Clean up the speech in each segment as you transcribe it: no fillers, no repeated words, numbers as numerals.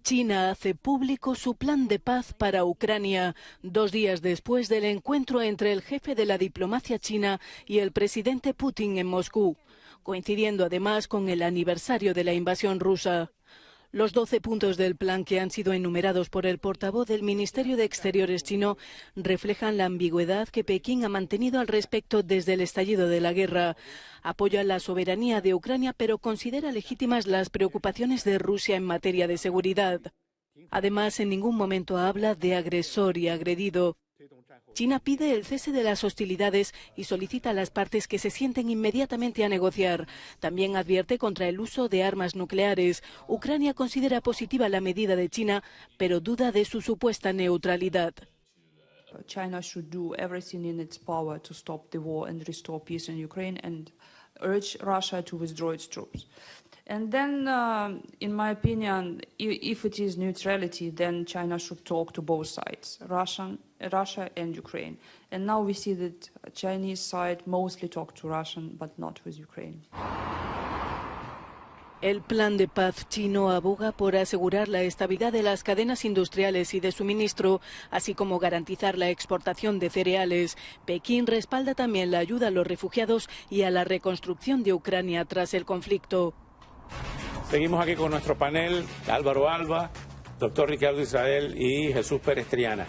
China hace público su plan de paz para Ucrania, 2 días después del encuentro entre el jefe de la diplomacia china y el presidente Putin en Moscú, coincidiendo además con el aniversario de la invasión rusa. Los 12 puntos del plan que han sido enumerados por el portavoz del Ministerio de Exteriores chino reflejan la ambigüedad que Pekín ha mantenido al respecto desde el estallido de la guerra. Apoya la soberanía de Ucrania, pero considera legítimas las preocupaciones de Rusia en materia de seguridad. Además, en ningún momento habla de agresor y agredido. China pide el cese de las hostilidades y solicita a las partes que se sienten inmediatamente a negociar. También advierte contra el uso de armas nucleares. Ucrania considera positiva la medida de China, pero duda de su supuesta neutralidad. China should do everything in its power to stop the war and restore peace in Ukraine and urge Russia to withdraw its troops. And then, in my opinion, if it is neutrality, then China should talk to both sides, Russia and Ukraine. And now we see that Chinese side mostly talk to Russian, but not with Ukraine. El plan de paz chino aboga por asegurar la estabilidad de las cadenas industriales y de suministro, así como garantizar la exportación de cereales. Pekín respalda también la ayuda a los refugiados y a la reconstrucción de Ucrania tras el conflicto. Seguimos aquí con nuestro panel, Álvaro Alba, doctor Ricardo Israel y Jesús Pérez Triana.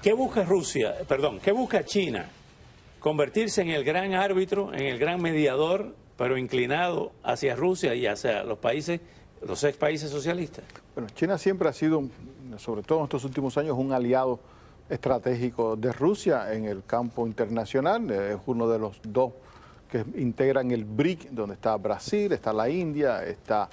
¿Qué busca qué busca China? ¿Convertirse en el gran árbitro, en el gran mediador, pero inclinado hacia Rusia y hacia los ex países socialistas? Bueno, China siempre ha sido, sobre todo en estos últimos años, un aliado estratégico de Rusia en el campo internacional. Es uno de los dos que integran el BRIC, donde está Brasil, está la India, está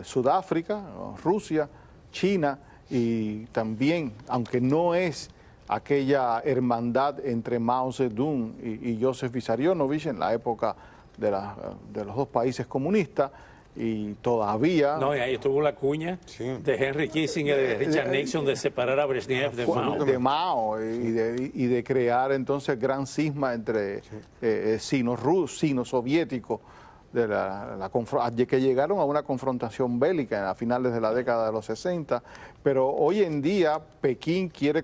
Sudáfrica, Rusia, China, y también, aunque no es aquella hermandad entre Mao Zedong y Joseph Vissarionovich en la época de los dos países comunistas, y todavía... No, y ahí estuvo la cuña de Henry Kissinger y de Richard Nixon de separar a Brezhnev de Mao. De Mao y de crear entonces gran cisma entre sino-soviéticos, que llegaron a una confrontación bélica a finales de la década de los 60, pero hoy en día Pekín quiere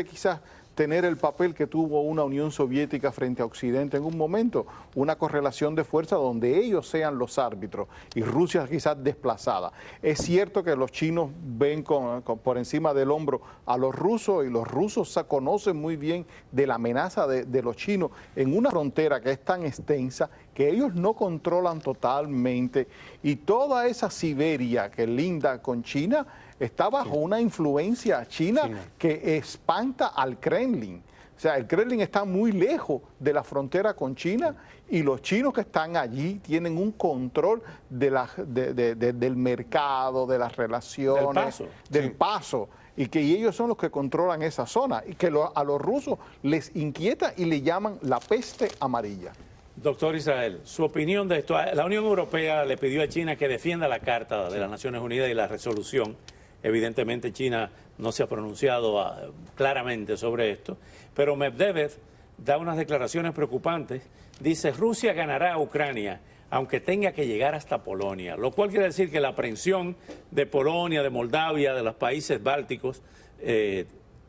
quizás tener el papel que tuvo una Unión Soviética frente a Occidente en un momento, una correlación de fuerza donde ellos sean los árbitros y Rusia quizás desplazada. Es cierto que los chinos ven por encima del hombro a los rusos, y los rusos conocen muy bien de la amenaza de los chinos en una frontera que es tan extensa que ellos no controlan totalmente, y toda esa Siberia que linda con China está bajo una influencia china que espanta al Kremlin. O sea, el Kremlin está muy lejos de la frontera con China, y los chinos que están allí tienen un control del mercado, de las relaciones, del paso, y ellos son los que controlan esa zona, y que a los rusos les inquieta y le llaman la peste amarilla. Doctor Israel, su opinión de esto. La Unión Europea le pidió a China que defienda la Carta de las Naciones Unidas y la resolución. Evidentemente China no se ha pronunciado claramente sobre esto, pero Medvedev da unas declaraciones preocupantes. Dice: Rusia ganará a Ucrania, aunque tenga que llegar hasta Polonia, lo cual quiere decir que la aprensión de Polonia, de Moldavia, de los países bálticos,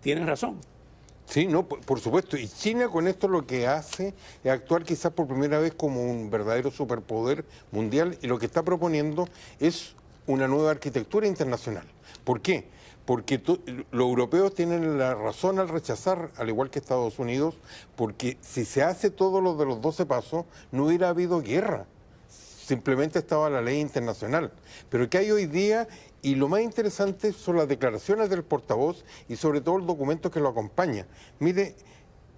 tienen razón. Sí, no, por supuesto. Y China con esto lo que hace es actuar quizás por primera vez como un verdadero superpoder mundial, y lo que está proponiendo es una nueva arquitectura internacional. ¿Por qué? Porque los europeos tienen la razón al rechazar, al igual que Estados Unidos, porque si se hace todo lo de los 12 pasos, no hubiera habido guerra. Simplemente estaba la ley internacional. Pero ¿qué hay hoy día? Y lo más interesante son las declaraciones del portavoz y sobre todo el documento que lo acompaña. Mire,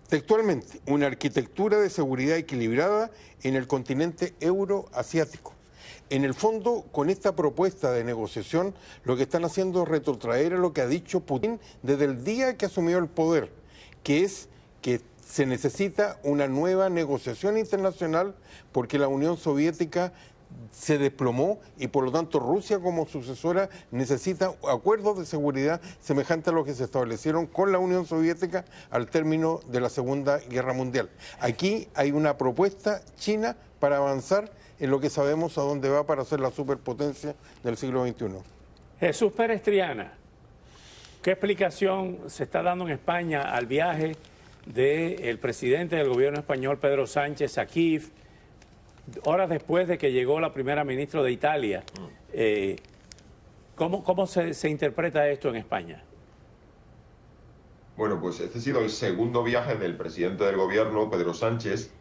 textualmente, una arquitectura de seguridad equilibrada en el continente euroasiático. En el fondo, con esta propuesta de negociación, lo que están haciendo es retrotraer a lo que ha dicho Putin desde el día que asumió el poder, que es que se necesita una nueva negociación internacional porque la Unión Soviética se desplomó y por lo tanto Rusia como sucesora necesita acuerdos de seguridad semejantes a los que se establecieron con la Unión Soviética al término de la Segunda Guerra Mundial. Aquí hay una propuesta china para avanzar en lo que sabemos a dónde va para ser la superpotencia del siglo XXI. Jesús Pérez Triana, ¿qué explicación se está dando en España al viaje del presidente del gobierno español, Pedro Sánchez, a Kiev, horas después de que llegó la primera ministra de Italia? ¿Cómo se interpreta esto en España? Bueno, pues este ha sido el segundo viaje del presidente del gobierno, Pedro Sánchez.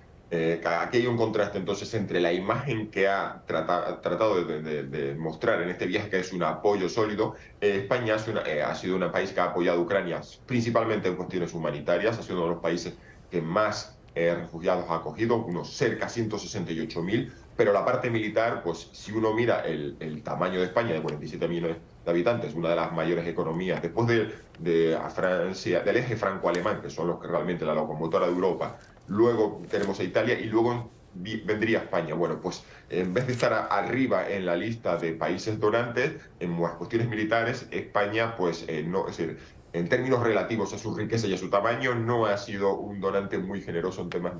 Aquí hay un contraste entonces entre la imagen que ha tratado de mostrar en este viaje, que es un apoyo sólido. España ha sido un país que ha apoyado a Ucrania principalmente en cuestiones humanitarias, ha sido uno de los países que más refugiados ha acogido, unos cerca de 168.000, pero la parte militar, pues si uno mira el tamaño de España, de 47 millones de habitantes, una de las mayores economías, después de Francia, del eje franco-alemán, que son los que realmente la locomotora de Europa. Luego tenemos a Italia y luego vendría España. Bueno, pues en vez de estar arriba en la lista de países donantes en las cuestiones militares, España, pues no, es decir, en términos relativos a su riqueza y a su tamaño, no ha sido un donante muy generoso en temas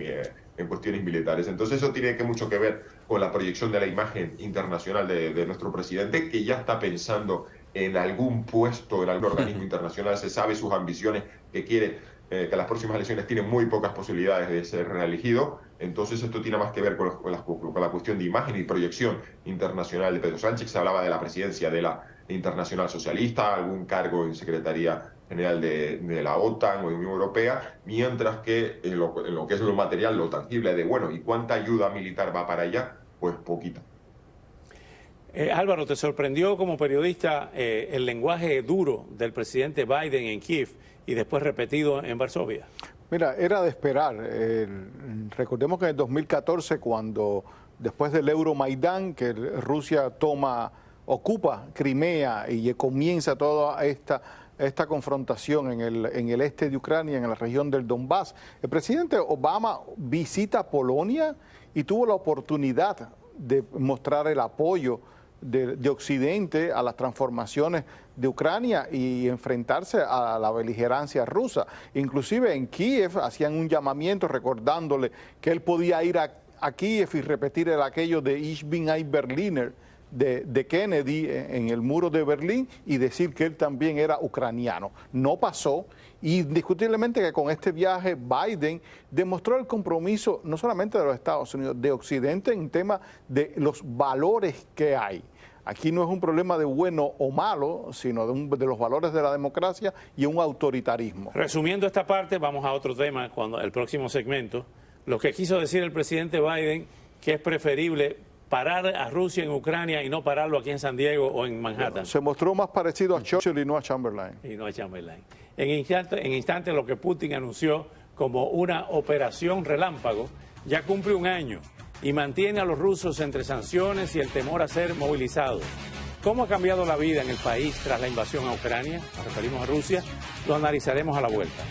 en cuestiones militares. Entonces eso tiene mucho que ver con la proyección de la imagen internacional de nuestro presidente, que ya está pensando en algún puesto en algún organismo internacional. Se sabe sus ambiciones, que quiere que las próximas elecciones tienen muy pocas posibilidades de ser reelegido. Entonces esto tiene más que ver con la cuestión de imagen y proyección internacional de Pedro Sánchez. Se hablaba de la presidencia de la Internacional Socialista, algún cargo en Secretaría General de la OTAN o de la Unión Europea, mientras que en lo que es lo material, lo tangible de, bueno, ¿y cuánta ayuda militar va para allá? Pues poquita. Álvaro, ¿te sorprendió como periodista el lenguaje duro del presidente Biden en Kiev y después repetido en Varsovia? Mira, era de esperar. Recordemos que en el 2014, cuando después del Euromaidán, que Rusia ocupa Crimea y comienza toda esta confrontación en el este de Ucrania, en la región del Donbass, el presidente Obama visita Polonia y tuvo la oportunidad de mostrar el apoyo de Occidente a las transformaciones de Ucrania y enfrentarse a la beligerancia rusa. Inclusive en Kiev hacían un llamamiento recordándole que él podía ir a Kiev y repetir aquello de Ich bin ein Berliner de Kennedy en el muro de Berlín y decir que él también era ucraniano. No pasó. Indiscutiblemente que con este viaje Biden demostró el compromiso no solamente de los Estados Unidos, de Occidente en tema de los valores que hay. Aquí no es un problema de bueno o malo, sino de los valores de la democracia y un autoritarismo. Resumiendo esta parte, vamos a otro tema, el próximo segmento. Lo que quiso decir el presidente Biden, que es preferible parar a Rusia en Ucrania y no pararlo aquí en San Diego o en Manhattan. Bueno, se mostró más parecido a Churchill y no a Chamberlain. En instante lo que Putin anunció como una operación relámpago ya cumple un año y mantiene a los rusos entre sanciones y el temor a ser movilizados. ¿Cómo ha cambiado la vida en el país tras la invasión a Ucrania? Nos referimos a Rusia. Lo analizaremos a la vuelta.